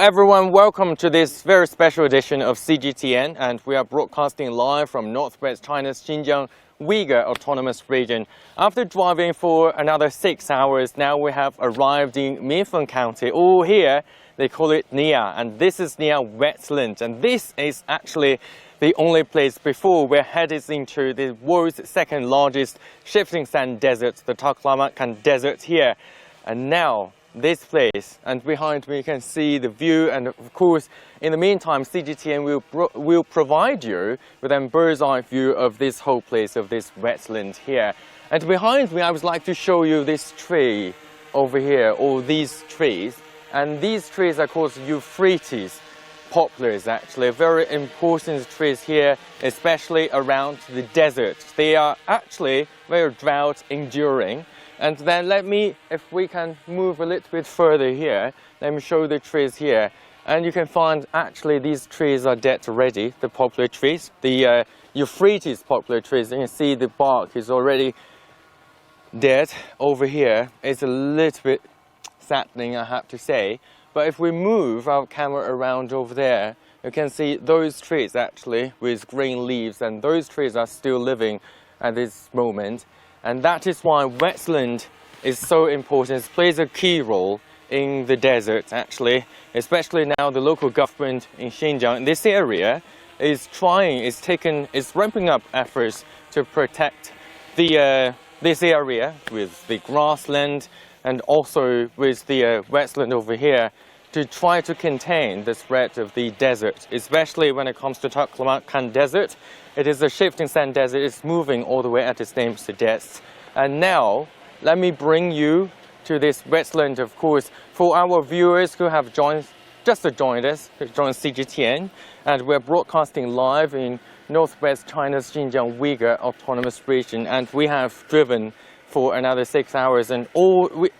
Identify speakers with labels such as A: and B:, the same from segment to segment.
A: everyone, welcome to this very special edition of CGTN, and we are broadcasting live from northwest China's Xinjiang Uygur Autonomous Region. After driving for another 6 hours, now we have arrived in Minfeng County. Oh, here they call it Niya, and this is Niya Wetland, and this is actually the only place before we're headed into the world's second largest shifting sand desert, the Taklamakan Desert here. And now this place, and behind me you can see the view, and of course in the meantime CGTN will provide you with a bird's eye view of this whole place, of this wetland here. And behind me I would like to show you this tree over here, or these trees, and these trees are called Euphrates poplars, actually very important trees here, especially around the desert. They are actually very drought enduring. And then if we can move a little bit further here, let me show the trees here. And you can find actually these trees are dead already, the poplar trees, the Euphrates poplar trees. You can see the bark is already dead over here. It's a little bit saddening, I have to say. But if we move our camera around over there, you can see those trees actually with green leaves, and those trees are still living at this moment. And that is why wetland is so important. It plays a key role in the desert, actually, especially now the local government in Xinjiang, in this area, is ramping up efforts to protect this area with the grassland and also with the wetland over here, to try to contain the spread of the desert, especially when it comes to Taklamakan Desert. It is a shifting sand desert. It's moving all the way, as its name suggests. And now, let me bring you to this wetland, of course, for our viewers who have just joined us, joined CGTN, and we're broadcasting live in northwest China's Xinjiang Uygur Autonomous Region, and we have driven for another 6 hours, and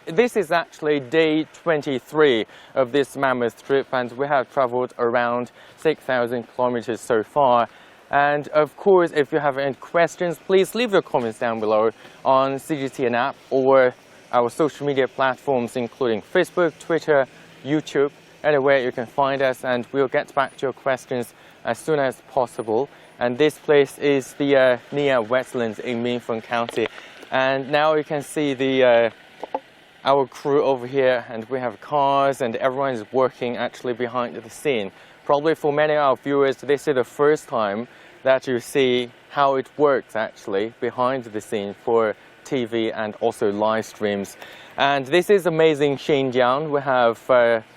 A: this is actually day 23 of this mammoth trip, and we have traveled around 6,000 kilometers so far. And of course, if you have any questions, please leave your comments down below on CGTN app or our social media platforms, including Facebook, Twitter, YouTube, anywhere you can find us, and we'll get back to your questions as soon as possible. And this place is the Niya Wetlands in Minfeng County. And now you can see our crew over here, and we have cars, and everyone is working actually behind the scene. Probably for many of our viewers, this is the first time that you see how it works actually behind the scene for TV and also live streams. And this is amazing Xinjiang. We have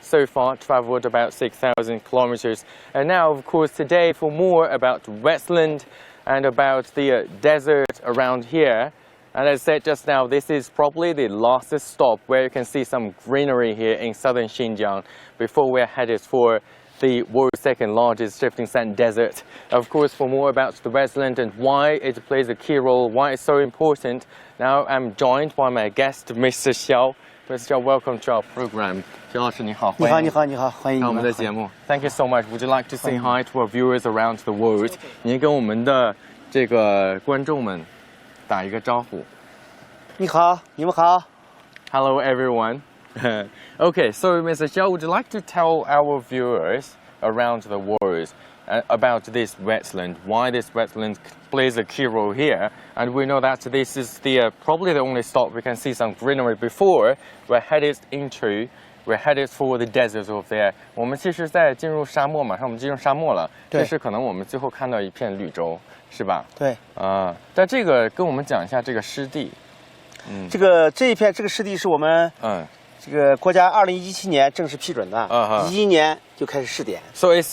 A: so far traveled about 6,000 kilometers. And now, of course, today for more about wetland and about the desert around here. And as I said just now, this is probably the last stop where you can see some greenery here in southern Xinjiang before we're headed for the world's second largest shifting sand desert. Of course, for more about the wetland and why it plays a key role, why it's so important, now I'm joined by my guest, Mr. Xiao. Mr. Xiao, welcome to our program. 肖老师你好，欢迎你好，欢迎看我们的节目。Thank you so much. Would you like to say hi to our viewers around the world? 您跟我们的这个观众们打一个招呼。
B: 你好，你们好。
A: Hello everyone. Okay, so Mr. Xiao, would you like to tell our viewers around the world about this wetland, why this wetland plays a key role here? And we know that this is probably the only stop we can see some greenery before we're headed for the desert over there. 我们其实在进入沙漠，马上我们进入沙漠了。这是可能我们最后看到一片绿洲，是吧？对。但这个跟我们讲一下这个湿地。
B: 这一片这个湿地是我们这个国家2017年正式批准的，11年就开始试点。
A: So it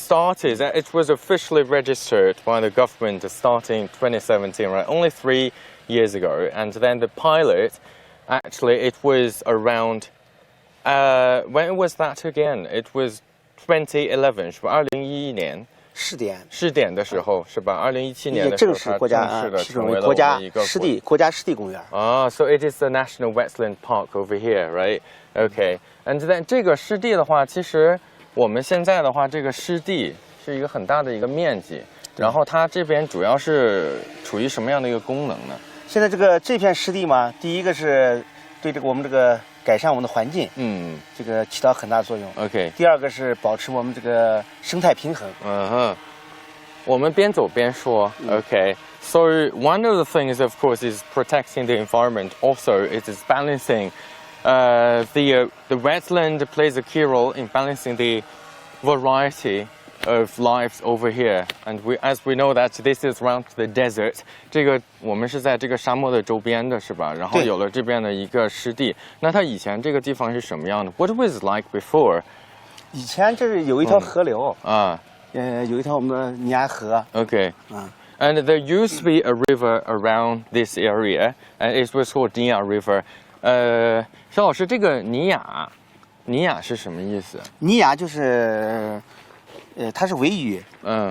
A: was officially registered by the government starting 2017, right? Only 3 years ago, and then the pilot, actually, it was around. When was that again? It was 2011, 是吧？2011年。试点的时候是吧？2017年的时候，它正式的成为了我们一个
B: 国家湿地公园。
A: So it is the National Wetland Park over here, right? Okay. And then 这个湿地的话，其实我们现在的话，这个湿地是一个很大的一个面积，然后它这边主要是处于什么样的一个功能呢？
B: 现在这片湿地嘛，第一个是对我们这个改善我们的环境，这个起到很大作用。
A: OK。
B: 第二个是保持我们这个生态平衡。
A: 我们边走边说。Okay. So one of the things, of course, is protecting the environment. Also, it is balancing. The wetland plays a key role in balancing the variety of lives over here. And as we know that this is around the desert. 这个我们是在这个沙漠的周边的是吧？然后有了这边的一个湿地。那它以前这个地方是什么样的？ What was it like before?
B: 以前这是有一条河流有一条我们的尼亚河。
A: Okay. And there used to be a river around this area, and it was called Niya River. 肖老师，这个尼雅是什么意思？
B: 尼雅就是，它是维语，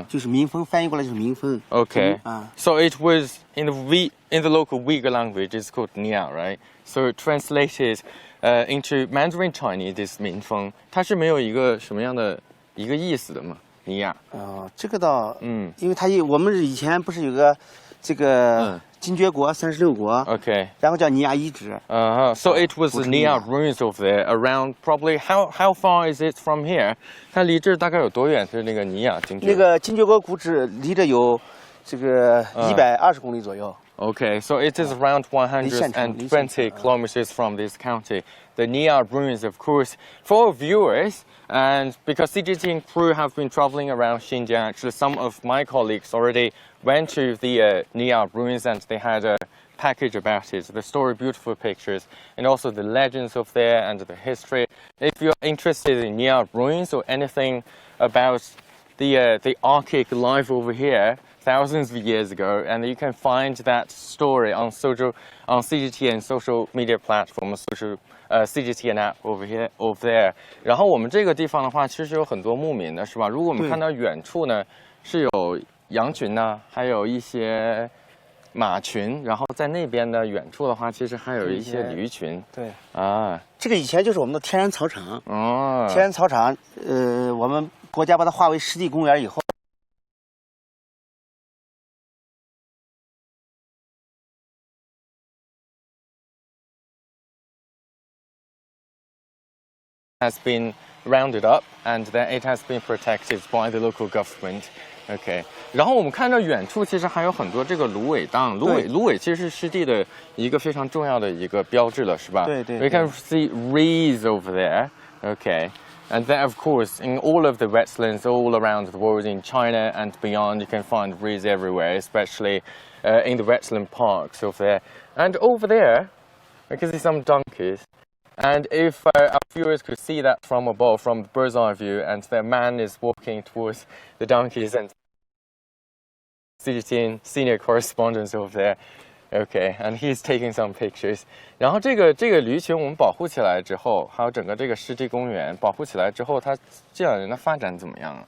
B: 就是民风，翻译过来就是民风。
A: Okay. So it was in the local Uygur language, it's called Niya, right? So translated into Mandarin Chinese is 民风，它是没有一个什么样的一个意思的吗？尼亚。
B: 这个倒，因为我们以前不是有个这个金爵国36国
A: ，OK，
B: 然后叫尼亚遗址。
A: So it was the Niya ruins over there around probably how far is it from here？ 它离这大概有多远？是那个尼亚金爵？
B: 那个金爵国古址离这有这个120公里左右。
A: Okay, so it is around 120 kilometers from this county. The Niya ruins, of course, for our viewers, and because CGTN crew have been traveling around Xinjiang, actually some of my colleagues already went to the Niya ruins and they had a package about it, the story, beautiful pictures, and also the legends of there and the history. If you're interested in Niya ruins or anything about the archaic life over here, thousands of years ago, and you can find that story on CGTN social media platform, CGTN app over there. 然后我们这个地方的话，其实有很多牧民的是吧？如果我们看到远处呢，是有羊群呢，还有一些马群，然后在那边的远处的话，其实还有一些驴群。
B: 对这个以前就是我们的天然草场。天然草场，我们国家把它划为湿地公园以后。
A: has been rounded up and then it has been protected by the local government. Okay. 然后我们看到远处其实还有很多这个芦苇荡，芦苇其实是湿地的一个非常重要的一个标志了，是吧？
B: 对。
A: We can see reeds over there. Okay. And then, of course, in all of the wetlands all around the world, in China and beyond, you can find reeds everywhere, especially in the wetland parks over there. And over there, I can see some donkeys. And if our viewers could see that from above, from the bird's eye view, and the man is walking towards the donkeys and CGTN senior correspondent over there. Okay, and he's taking some pictures. 然后这个驴群我们保护起来之后，还有整个这个湿地公园保护起来之后，它这两年的发展怎么样啊？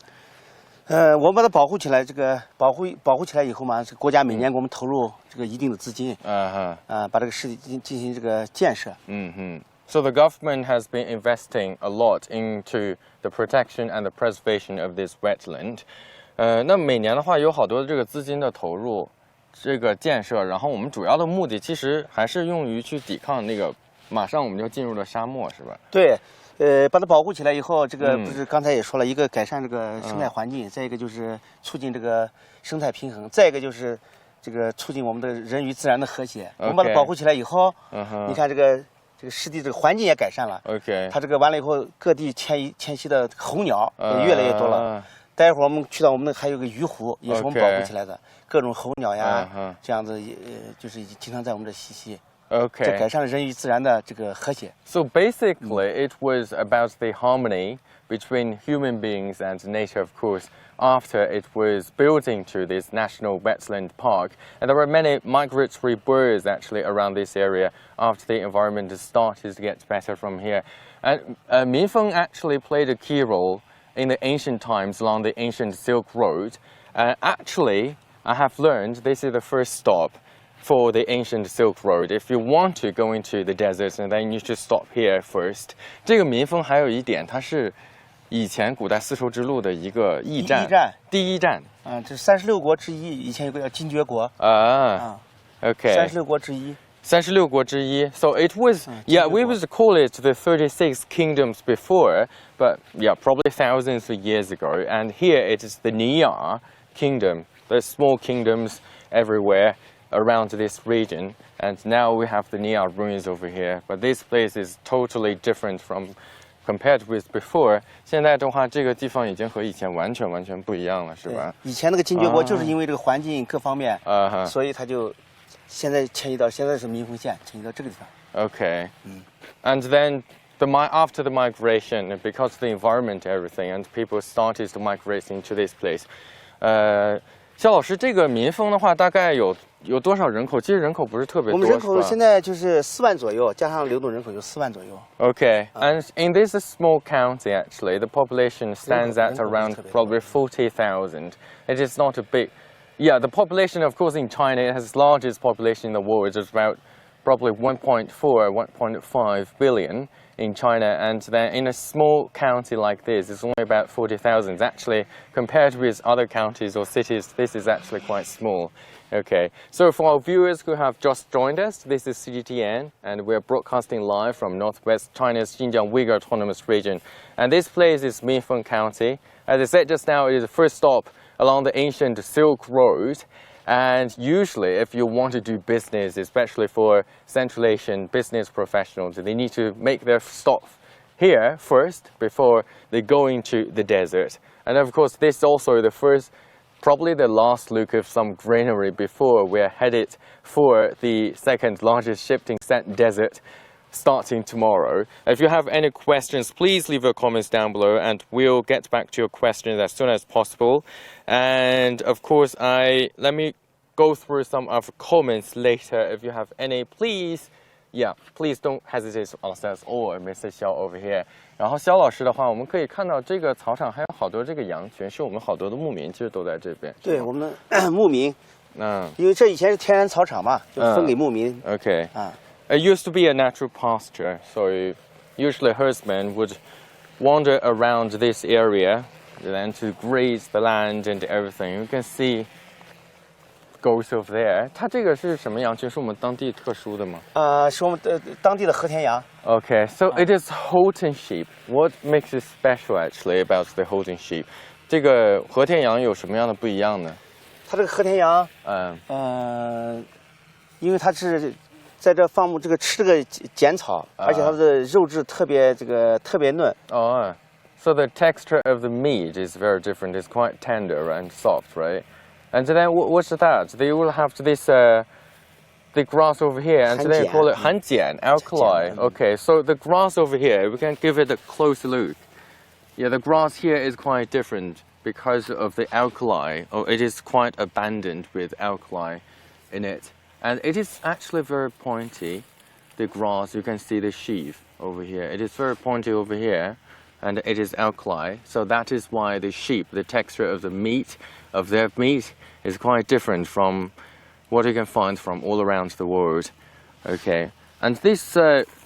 B: 我们把它保护起来，这个保护起来以后嘛，国家每年给我们投入这个一定的资金，把这个湿地进行这个建设。
A: So the government has been investing a lot into the protection and the preservation of this wetland. 那每年的话有好多这个资金的投入，这个建设，然后我们主要的目的其实还是用于去抵抗那个，马上我们就进入了沙漠，是吧？
B: 对，把它保护起来以后，这个不是刚才也说了，一个改善这个生态环境，再一个就是促进这个生态平衡，再一个就是这个促进我们的人与自然的和谐。我们把它保护起来以后，你看这个湿地这个环境也改善了。它这个完了以后，各地迁徙的候鸟也越来越多了。待会儿我们去到我们还有个鱼湖，也是我们保护起来的，各种候鸟呀，这样子就是经常在我们这嬉戏。
A: Okay.
B: 这改善了人与自然的这个和谐。
A: So basically, it was about the harmony between human beings and nature, of course, after it was built into this national wetland park. And there were many migratory birds actually around this area after the environment started to get better from here. And Minfeng actually played a key role in the ancient times along the ancient Silk Road. Actually, I have learned this is the first stop for the ancient Silk Road. If you want to go into the desert, and then you should stop here first. 这个民丰还有一点，它是以前古代丝绸之路的一个驿站。第一站。
B: 这36国之一，以前有个叫金爵国。
A: OK。
B: 36国之一。
A: 36国之一. So it was, yeah, we would call it the 36 kingdoms before, but yeah, probably thousands of years ago. And here it is the Niya kingdom. There's small kingdoms everywhere around this region. And now we have the Niya ruins over here. But this place is totally different from compared with before. 现在的话，这个地方已经和以前完全不一样了，是吧？
B: 以前那个金爵国就是因为这个环境各方面，所以他就现在迁移到现在是民丰县，迁移到这个地方。
A: Okay. And then after the migration, because of the environment, everything, and people started to migrate into this place. 肖老师，这个民丰的话，大概有多少人口？其实人口不是特别多。
B: 我们人口现在就是4万左右，加上流动人口就4万左右。
A: Okay, and in this small county, actually, the population stands at around probably 40,000. It is not a big. Yeah, the population, of course, in China, it has the largest population in the world. It's about probably 1.4, 1.5 billion in China, and then in a small county like this, it's only about 40,000. Actually, compared with other counties or cities, this is actually quite small. Okay, so for our viewers who have just joined us, this is CGTN, and we're broadcasting live from northwest China's Xinjiang Uygur Autonomous Region. And this place is Minfeng County. As I said just now, it is the first stop along the ancient Silk Road. And usually, if you want to do business, especially for Central Asian business professionals, they need to make their stop here first before they go into the desert. And of course, this is also the first, probably the last look of some greenery before we're headed for the second largest shifting sand desert starting tomorrow. If you have any questions, please leave your comments down below and we'll get back to your questions as soon as possible. And of course, let me go through some of the comments later. If you have any, please don't hesitate to ask us or Mr. Xiao over here. 然后肖老师的话，我们可以看到这个草场还有好多这个羊群，是我们好多的牧民，其实都在这边。
B: 对，我们牧民，因为这以前是天然草场嘛，就分给牧民。
A: Okay. It used to be a natural pasture, so usually herdsmen would wander around this area and to graze the land and everything. You can see goats over there. 它这个是什么羊群？是我们当地特殊的吗？
B: 是我们当地的和田羊。
A: Okay, so it is Holton sheep. What makes it special actually about the Holton sheep? 这个和田羊有什么样的不一样呢？
B: 它这个和田羊，因为它是在这放牧这个吃这个碱草，而且它的肉质特别嫩。
A: So the texture of the meat is very different. It's quite tender and soft, right? And then what's that? They will have this the grass over here, and they call it 含碱 alkali. Okay, so the grass over here, we can give it a close look. Yeah, the grass here is quite different because of the alkali. It is quite abundant with alkali in it. And it is actually very pointy, the grass. You can see the sheaf over here. It is very pointy over here, and it is alkali. So that is why the sheep, the texture of the meat, of their meat, is quite different from what you can find from all around the world. Okay, and this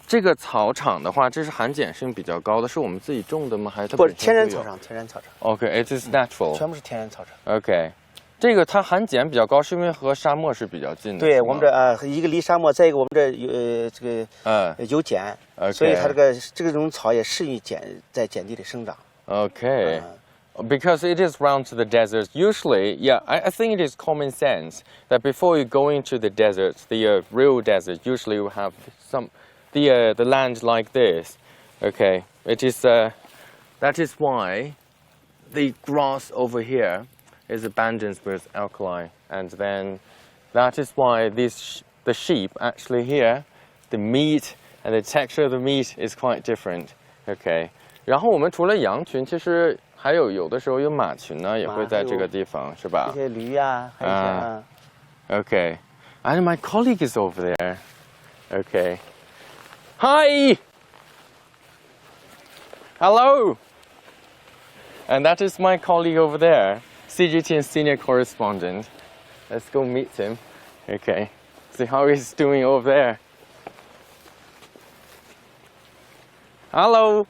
A: 这个草场的话，这是含碱性比较高的，是我们自己种的吗？还是它
B: 不是天然草场？天然草场。
A: Okay, it is natural.
B: 全部是天然草场。
A: Okay. 这个它含碱比较高，是因为和沙漠是比较近的。
B: 对，我们这一个离沙漠，再一个我们这有这个有碱，所以它这种草也适宜在碱地里生长。
A: Okay, because it is round to the desert. Usually, yeah, I think it is common sense that before you go into the desert, the real desert, usually you have the land like this. Okay, it is that is why the grass over here is abundant with alkali, and then that is why the sheep actually here, the meat and the texture of the meat is quite different. Okay, 然后我们除了羊群，其实还有的时候有马群呢，也会在这个地方，是吧？
B: 一些驴啊，还有一些
A: Okay, and my colleague is over there. Okay, hi, hello, and that is my colleague over there. CGTN senior correspondent. Let's go meet him. Okay. See how he's doing over there. Hello.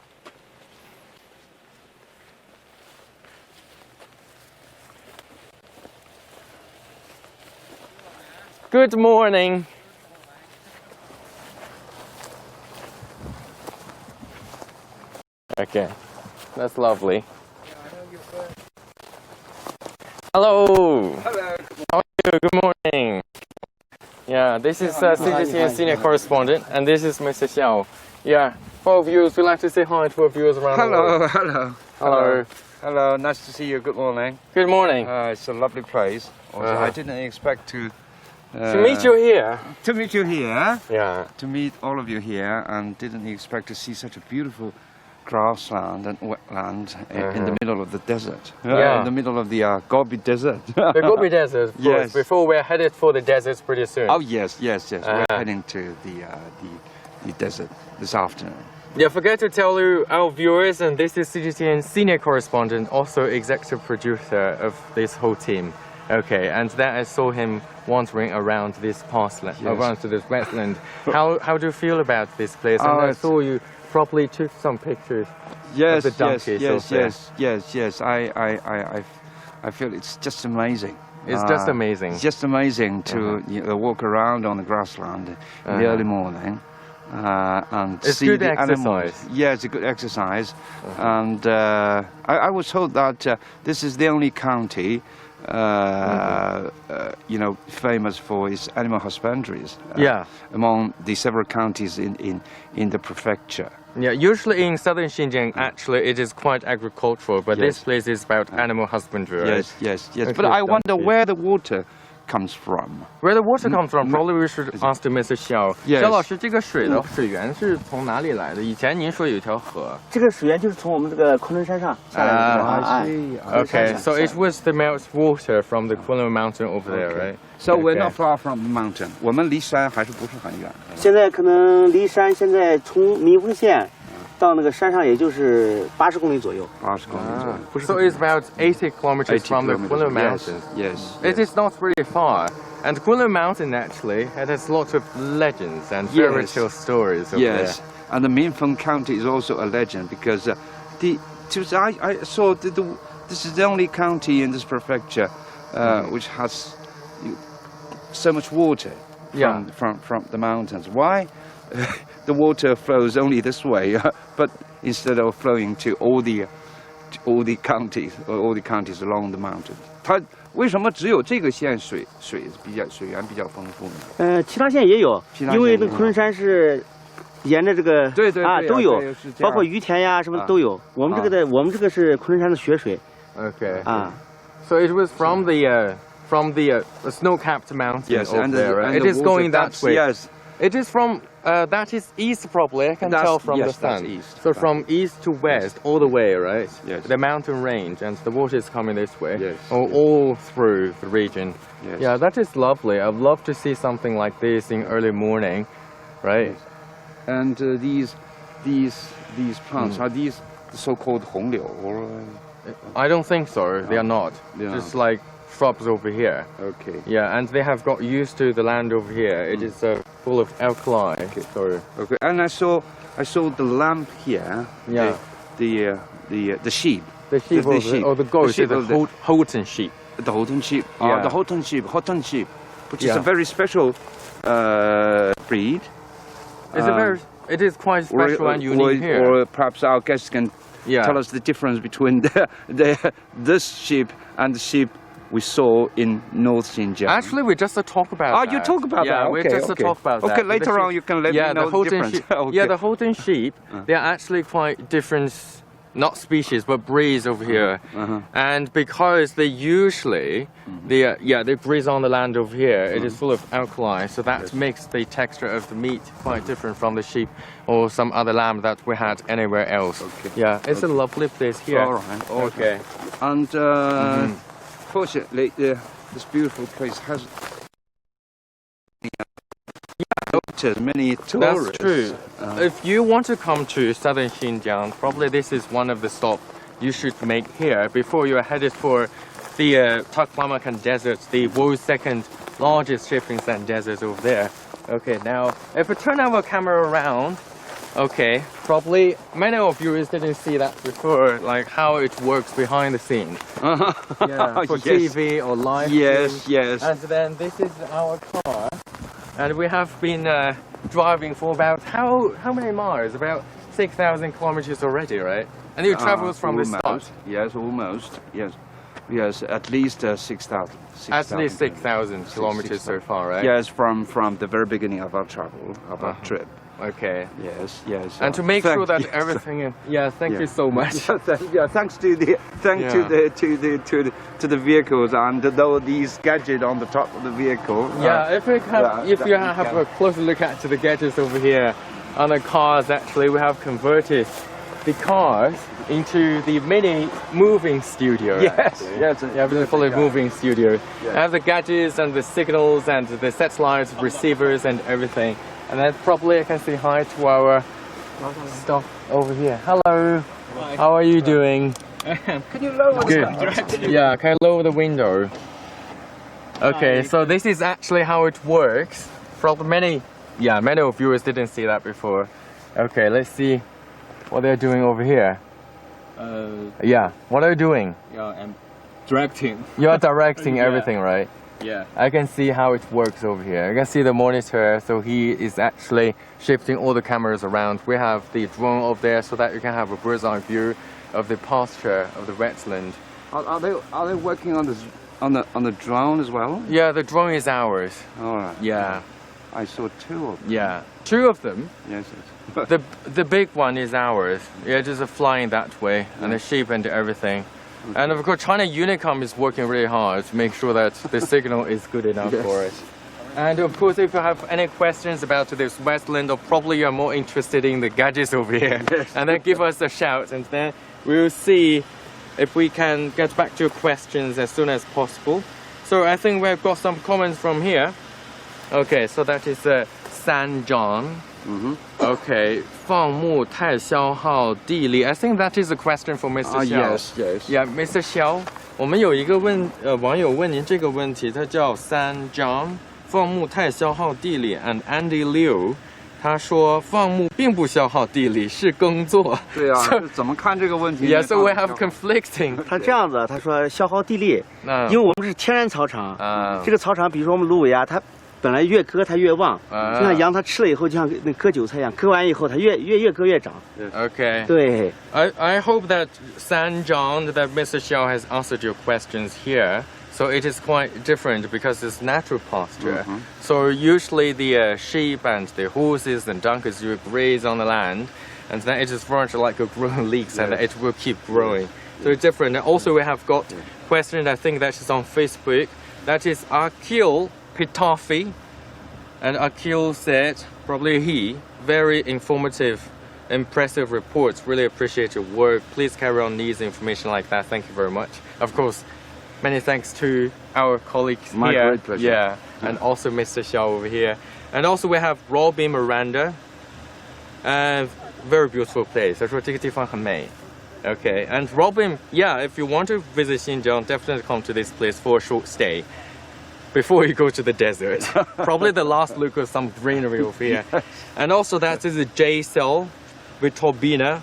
A: Good morning. Okay, that's lovely. Hello.
C: Hello.
A: How are you? Good morning. Yeah, this is CGTN senior correspondent, and this is Mr. Xiao. Yeah, for viewers, we'd like to say hi to our viewers around the world.
C: Hello.
A: Hello.
C: Hello. Nice to see you. Good morning.
A: Good morning.
C: It's a lovely place. Also, I didn't expect to
A: meet you here.
C: To meet you here.
A: Yeah.
C: To meet all of you here, and didn't expect to see such a beautiful grassland and wetland in the middle of the desert.
A: Yeah.
C: In the middle of the Gobi Desert.
A: The Gobi Desert, of course,
C: Yes.
A: before we're headed for the deserts pretty soon.
C: Oh yes. We're heading to the desert this afternoon.
A: Yeah, forget to tell you, our viewers, and this is CGTN senior correspondent, also executive producer of this whole team. Okay, and then I saw him wandering around this around to this wetland. How do you feel about this place? And I saw you probably took some pictures of the donkeys.
C: Yes. I feel it's just amazing.
A: It's just amazing.
C: It's just amazing to walk around on the grassland in the early morning and
A: it's
C: see
A: good
C: the
A: exercise.
C: animals. Yeah, it's a good exercise. And I was told that this is the only county famous for its animal husbandries. Among the several counties in the prefecture.
A: Yeah, usually in southern Xinjiang, actually, it is quite agricultural, but this place is about animal husbandry, right?
C: Yes. But I wonder where the water comes from.
A: Where the water comes from? Probably we should ask to Mr. Xiao.
C: Yes.
A: 肖老师，这个水的水源是从哪里来的？以前您说有一条河。
B: 这个水源就是从我们这个昆仑山上下来的。
A: Okay, so it was the meltwater from the Kunlun mountain over there, right?
C: So we're not far from the mountain. 我们离山还是不是很远。
B: 现在可能离山现在从民丰县到那个山上也就是80公里左右。
C: 80公里左右。
A: So it's about 80 kilometers from the Kunlun mountains.
C: Yes.
A: It is not very far. And Kunlun mountain actually, it has lots of legends and fairy tale stories over there.
C: Yes. And the Minfeng county is also a legend because I saw this is the only county in this prefecture which has so much water from the mountains. Why? The water flows only this way, but instead of flowing to all the counties along the mountain. 它为什么只有这个县水源比较丰富呢？
B: 其他县也有，因为那昆仑山是沿着这个都有，包括于田呀什么都有。我们这个是昆仑山的雪水。
A: Okay. So it was from the snow-capped mountain over there, right? It is going that way.
C: Yes.
A: It is from that is east probably. I can tell from the sun.
C: East.
A: So from east to west, all the way, right?
C: Yes.
A: The mountain range, and the water is coming this way.
C: Yes.
A: All through the region.
C: Yes.
A: Yeah, that is lovely. I'd love to see something like this in early morning, right?
C: Yes. And these plants are these the so-called 红柳 or?
A: I don't think so. They are not. Just like shrubs over here.
C: Okay.
A: Yeah, and they have got used to the land over here. It is full of alkali.
C: Okay. And I saw the lamp here.
A: Yeah.
C: The sheep.
A: The sheep or the goats. The Holton sheep.
C: The Holton sheep.
A: Yeah.
C: The Holton sheep, which is a very special breed.
A: It is quite special and unique here.
C: Or perhaps our guests can tell us the difference between this sheep and the sheep we saw in North Xinjiang.
A: Actually, we just talk about that.
C: You talk about that?
A: Yeah, we just talk about that.
C: Okay, later on you can let me know the difference.
A: Yeah, the Holton sheep, they are actually quite different, not species, but breeds over here. And because they usually, they breed on the land over here, it is full of alkali, so that makes the texture of the meat quite different from the sheep or some other lamb that we had anywhere else.
C: Okay.
A: Yeah, it's a lovely place here.
C: All right.
A: Okay.
C: And fortunately, this beautiful place has many tourists.
A: That's true. If you want to come to southern Xinjiang, probably this is one of the stops you should make here before you are headed for the Taklamakan Desert, the world's second largest shipping sand desert over there. Okay, now if we turn our camera around, okay, probably many of you didn't see that before, like how it works behind the scenes. Yeah, for TV or live streams.
C: Yes.
A: And then this is our car, and we have been driving for about how many miles? About 6,000 kilometers already, right? And you traveled from the start?
C: Yes, almost. Yes. Yes, at least 6,000.
A: At least 6,000 kilometers so far, right?
C: Yes, from the very beginning of our travel, of our trip.
A: Okay.
C: Yes, yes.
A: And to make sure that everything is, thank you so much.
C: Thanks to the vehicles and these gadgets on the top of the vehicle.
A: If you have a closer look at the gadgets over here on the cars, actually we have converted the cars into the mini moving studio.
C: Yes, yes.
A: Fully moving studio.
C: Yes.
A: I have the gadgets and the signals and the satellites, receivers and everything. And then probably I can say hi to our stuff over here. Hello. Hi. How are you doing?
C: Can you lower
A: Good. Yeah, can I lower the window? Okay, so this is actually how it works. Probably many of viewers didn't see that before. Okay, let's see what they're doing over here. What are you doing?
D: I'm directing.
A: You're directing everything, right?
D: Yeah.
A: I can see how it works over here. I can see the monitor, so he is actually shifting all the cameras around. We have the drone over there so that you can have a bird's eye view of the pasture of the wetland.
C: Are they working on the drone as well?
A: Yeah, the drone is ours.
C: All right.
A: Yeah.
C: I saw two of them.
A: Yeah, two of them.
C: Yes.
A: The big one is ours. Yeah, just flying that way, and the sheep and everything. Okay. And of course, China Unicom is working really hard to make sure that the signal is good enough for us. And of course, if you have any questions about this wetland, or probably you're more interested in the gadgets over here, and then give us a shout, and then we'll see if we can get back to your questions as soon as possible. So I think we've got some comments from here. Okay, so that is Xinjiang. Okay, 放牧太消耗地力. I think that is a question for Mr. Xiao.
C: Yes.
A: Yeah, Mr. Xiao. 我们有一个网友问您这个问题，他叫 Xinjiang， 放牧太消耗地力 and Andy Liu。他说放牧并不消耗地力，是耕作。
C: 对啊，怎么看这个问题
A: ？Yeah, so we have conflicting.
B: 他这样子，他说消耗地力，因为我们是天然草场，这个草场，比如说我们芦苇啊，它本来越割它越旺，就像羊它吃了以后，就像那割韭菜一样，割完以后它越割越长。
A: Okay.
B: 对。
A: I hope that Xinjiang, that Mr. Xiao has answered your questions here. So it is quite different because it's natural pasture. So usually the sheep and the horses and donkeys will graze on the land, and then it is formed like a growing leeks, and it will keep growing. So it's different. And also we have got question, I think that is on Facebook. That is Akil Pitafi, and Akil said, probably he, very informative, impressive reports. Really appreciate your work. Please carry on these information like that. Thank you very much. Of course, many thanks to our colleagues
C: My
A: here.
C: great pleasure.
A: Yeah, and also Mr. Xiao over here. And also we have Robin Miranda. Very beautiful place. 他说这个地方很美. Okay, and Robin, if you want to visit Xinjiang, definitely come to this place for a short stay before you go to the desert. Probably the last look of some greenery over here. And also that is a J cell with turbina.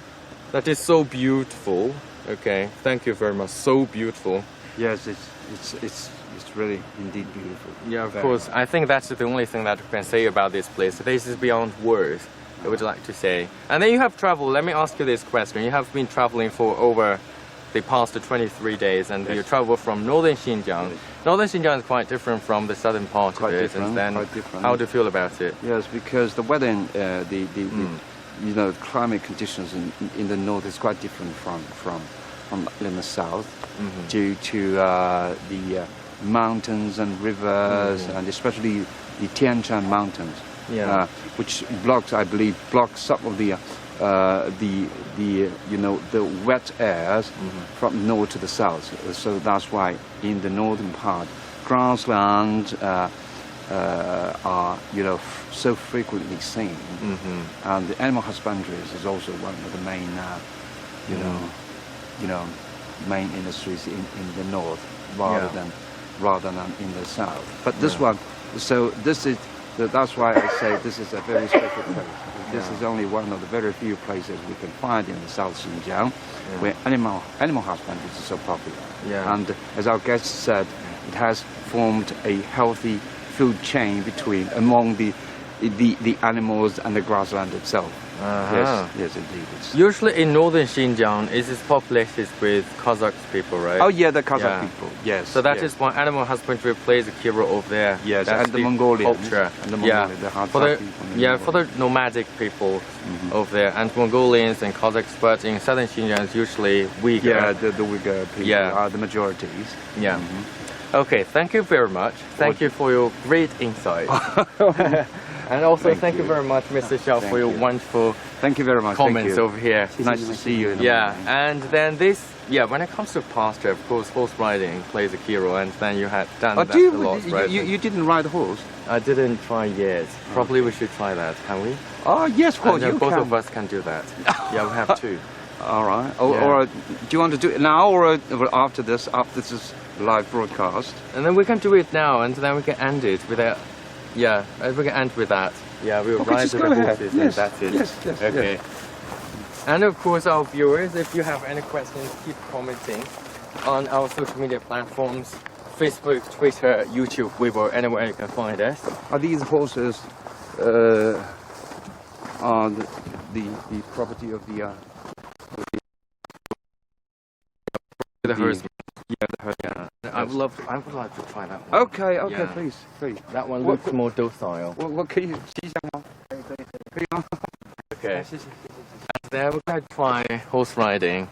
A: That is so beautiful. Okay, thank you very much. So beautiful.
C: Yes, it's really indeed beautiful.
A: Yeah, of course. I think that's the only thing that we can say about this place. This is beyond words, I would like to say. And then you have traveled. Let me ask you this question. You have been traveling for over the past 23 days, and you travel from northern Xinjiang. Northern Xinjiang is quite different from the southern part of it. And then how do you feel about it?
C: Yes, because the weather and the climate conditions in the north is quite different from in the south, due to the mountains and rivers, and especially the Tianshan mountains, which I believe blocks some of the wet airs from north to the south. So that's why in the northern part, grasslands are so frequently seen, and the animal husbandry is also one of the main main industries in the north rather than in the south. But this one, that's why I say this is a very special place. This is only one of the very few places we can find in the South Xinjiang where animal husbandry is so popular. And as our guest said, it has formed a healthy food chain among the animals and the grassland itself. Yes, yes, indeed. It's,
A: Usually in northern Xinjiang, it is populated with Kazakh people, right?
C: oh yeah, the Kazakh
A: Yeah.
C: people. Yes.
A: So that
C: yes.
A: is why animal husbandry plays a key role over there.
C: Yes,
A: That's
C: and the Mongolians.
A: culture.
C: And the
A: yeah.
C: Mongolians, the
A: for
C: Kazakh
A: the
C: people and the
A: yeah for the nomadic people over there, and Mongolians and Kazakhs, but in southern Xinjiang it's usually Uyghur.
C: Yeah, the Uyghur people
A: Yeah.
C: are the majorities.
A: Yeah. Okay, thank you very much. Thank you for your great insight. And also thank you very much, Mr. Xiao, for your
C: you.
A: wonderful
C: Thank you very much.
A: comments
C: Thank you.
A: over here.
C: Nice to see you. In the
A: Yeah,
C: morning.
A: and then this, when it comes to pasture, of course, horse riding plays a key role, and then you had done
C: Oh,
A: that
C: do you,
A: a lot, right?
C: you didn't ride a horse?
A: I didn't try yet. Probably we should try that, can we?
C: Oh yes, of course
A: And then
C: you
A: both
C: can.
A: of us can do that. Yeah, we have two.
C: All right.
A: Yeah.
C: Or do you want to do it now or after this live broadcast?
A: And then we can do it now, and then we can end it with that. Yeah, we can end with that. Yeah, we'll
C: Okay,
A: ride
C: just
A: to
C: go
A: the
C: ahead.
A: horses,
C: Yes,
A: and that's it.
C: yes,
A: Okay. And of course, our viewers, if you have any questions, keep commenting on our social media platforms: Facebook, Twitter, YouTube, Weibo, anywhere you can find us.
C: Are these horses are the property of the
A: The herdsman.
C: yeah, the herd?
A: Yeah. I would like to try that one.
C: Okay, okay,
A: Yeah.
C: please.
A: That one
C: What-
A: looks more docile.
C: What can you see?
A: Okay. And then we're gonna try horse riding.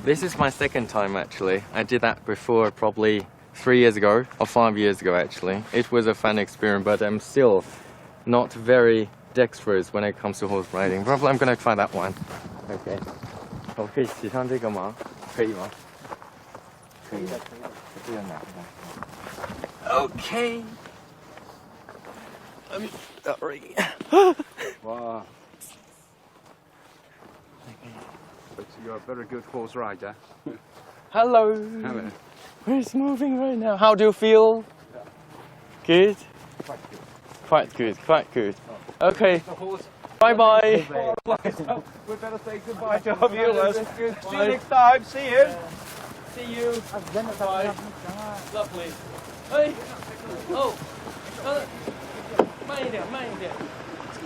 A: This is my second time actually. I did that before probably 3 years ago or 5 years ago actually. It was a fun experience, but I'm still not very dexterous when it comes to horse riding. Probably I'm gonna try that one. Okay. 我可以骑上这个吗？可以吗？可以的，可以的。这个拿着。Okay. I'm sorry.
C: Wow. But you're a very good horse rider.
A: Hello.
C: Hello.
A: It's moving right now. How do you feel? Good? Quite good, quite good. Okay. Bye bye.
C: We better say goodbye to our viewers. See you next time. See you.
A: See you. Bye. Lovely. Hey. Oh. 慢一点，慢一点，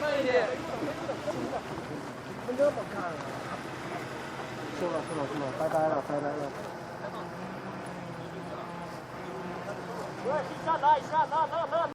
A: 慢一点。
B: 是了，拜拜了。下来。